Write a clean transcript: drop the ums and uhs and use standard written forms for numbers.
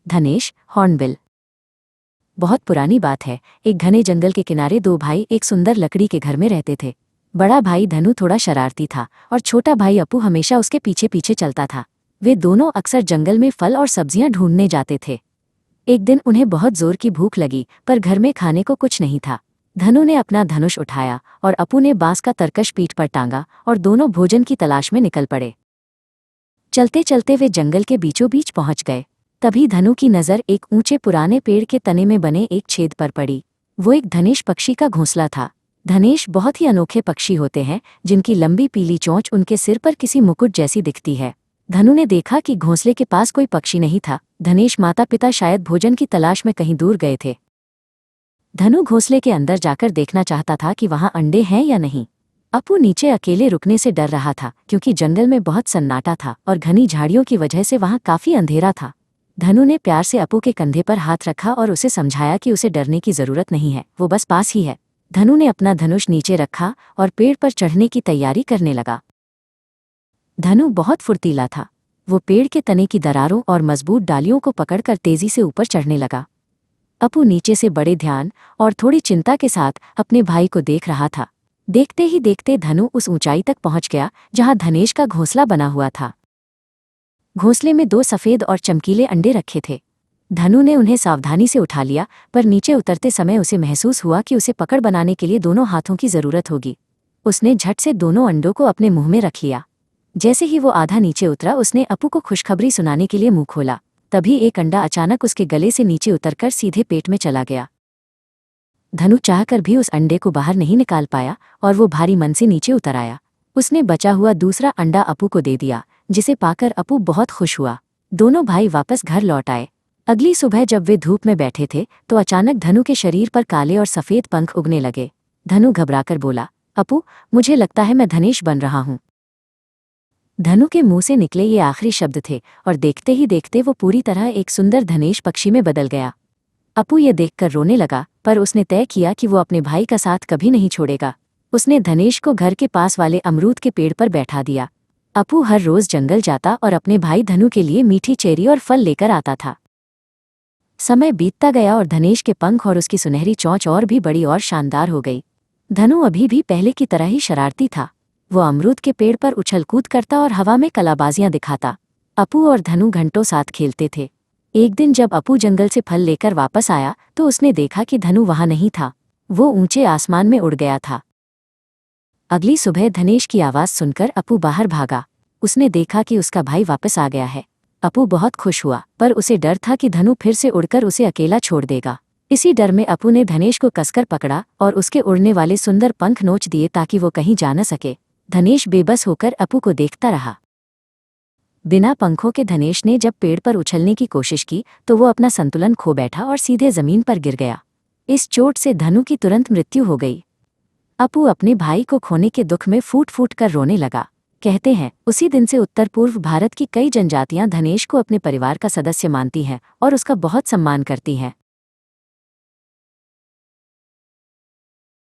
धनेश, hornbill. बहुत पुरानी बात है। एक घने जंगल के किनारे दो भाई एक सुंदर लकड़ी के घर में रहते थे। बड़ा भाई धनु थोड़ा शरारती था और छोटा भाई अपू हमेशा उसके पीछे पीछे चलता था। वे दोनों अक्सर जंगल में फल और सब्जियां ढूंढने जाते थे। एक दिन उन्हें बहुत जोर की भूख लगी, पर घर में खाने को कुछ नहीं था। धनु ने अपना धनुष उठाया और अपू ने बांस का तरकश पीठ पर टांगा और दोनों भोजन की तलाश में निकल पड़े। चलते चलते वे जंगल के बीचों बीच पहुंच गए। तभी धनु की नज़र एक ऊंचे पुराने पेड़ के तने में बने एक छेद पर पड़ी। वो एक धनेश पक्षी का घोंसला था। धनेश बहुत ही अनोखे पक्षी होते हैं, जिनकी लंबी पीली चोंच उनके सिर पर किसी मुकुट जैसी दिखती है। धनु ने देखा कि घोंसले के पास कोई पक्षी नहीं था। धनेश माता पिता शायद भोजन की तलाश में कहीं दूर गए थे। धनु घोंसले के अंदर जाकर देखना चाहता था कि वहां अंडे हैं या नहीं। अपू नीचे अकेले रुकने से डर रहा था, क्योंकि जंगल में बहुत सन्नाटा था और घनी झाड़ियों की वजह से वहां काफी अंधेरा था। धनु ने प्यार से अपू के कंधे पर हाथ रखा और उसे समझाया कि उसे डरने की जरूरत नहीं है, वो बस पास ही है। धनु ने अपना धनुष नीचे रखा और पेड़ पर चढ़ने की तैयारी करने लगा। धनु बहुत फुर्तीला था। वो पेड़ के तने की दरारों और मजबूत डालियों को पकड़कर तेजी से ऊपर चढ़ने लगा। अपू नीचे से बड़े ध्यान और थोड़ी चिंता के साथ अपने भाई को देख रहा था। देखते ही देखते धनु उस ऊंचाई तक पहुंच गया जहां धनेश का घोंसला बना हुआ था। घोंसले में दो सफेद और चमकीले अंडे रखे थे। धनु ने उन्हें सावधानी से उठा लिया, पर नीचे उतरते समय उसे महसूस हुआ कि उसे पकड़ बनाने के लिए दोनों हाथों की जरूरत होगी। उसने झट से दोनों अंडों को अपने मुंह में रख लिया। जैसे ही वो आधा नीचे उतरा, उसने अपू को खुशखबरी सुनाने के लिए मुंह खोला। तभी एक अंडा अचानक उसके गले से नीचे उतरकर सीधे पेट में चला गया। धनु चाहकर भी उस अंडे को बाहर नहीं निकाल पाया और वो भारी मन से नीचे उतर आया। उसने बचा हुआ दूसरा अंडा अपू को दे दिया, जिसे पाकर अपू बहुत खुश हुआ। दोनों भाई वापस घर लौट आए। अगली सुबह जब वे धूप में बैठे थे तो अचानक धनु के शरीर पर काले और सफेद पंख उगने लगे। धनु घबराकर बोला, अपू, मुझे लगता है मैं धनेश बन रहा हूँ। धनु के मुंह से निकले ये आखिरी शब्द थे और देखते ही देखते वो पूरी तरह एक सुंदर धनेश पक्षी में बदल गया। अपू ये देखकर रोने लगा, पर उसने तय किया कि वो अपने भाई का साथ कभी नहीं छोड़ेगा। उसने धनेश को घर के पास वाले अमरूद के पेड़ पर बैठा दिया। अपू हर रोज जंगल जाता और अपने भाई धनु के लिए मीठी चेरी और फल लेकर आता था। समय बीतता गया और धनेश के पंख और उसकी सुनहरी चोंच और भी बड़ी और शानदार हो गई। धनु अभी भी पहले की तरह ही शरारती था। वो अमरूद के पेड़ पर उछल कूद करता और हवा में कलाबाजियां दिखाता। अपू और धनु घंटों साथ खेलते थे। एक दिन जब अपू जंगल से फल लेकर वापस आया तो उसने देखा कि धनु वहां नहीं था। वो ऊंचे आसमान में उड़ गया था। अगली सुबह धनेश की आवाज सुनकर अपू बाहर भागा। उसने देखा कि उसका भाई वापस आ गया है। अपू बहुत खुश हुआ, पर उसे डर था कि धनु फिर से उड़कर उसे अकेला छोड़ देगा। इसी डर में अपू ने धनेश को कसकर पकड़ा और उसके उड़ने वाले सुंदर पंख नोच दिए ताकि वो कहीं जा न सके। धनेश बेबस होकर अपू को देखता रहा। बिना पंखों के धनेश ने जब पेड़ पर उछलने की कोशिश की तो वो अपना संतुलन खो बैठा और सीधे जमीन पर गिर गया। इस चोट से धनु की तुरंत मृत्यु हो गई। अपू अपने भाई को खोने के दुख में फूट फूट कर रोने लगा। कहते हैं, उसी दिन से उत्तर पूर्व भारत की कई जनजातियां धनेश को अपने परिवार का सदस्य मानती हैं और उसका बहुत सम्मान करती हैं।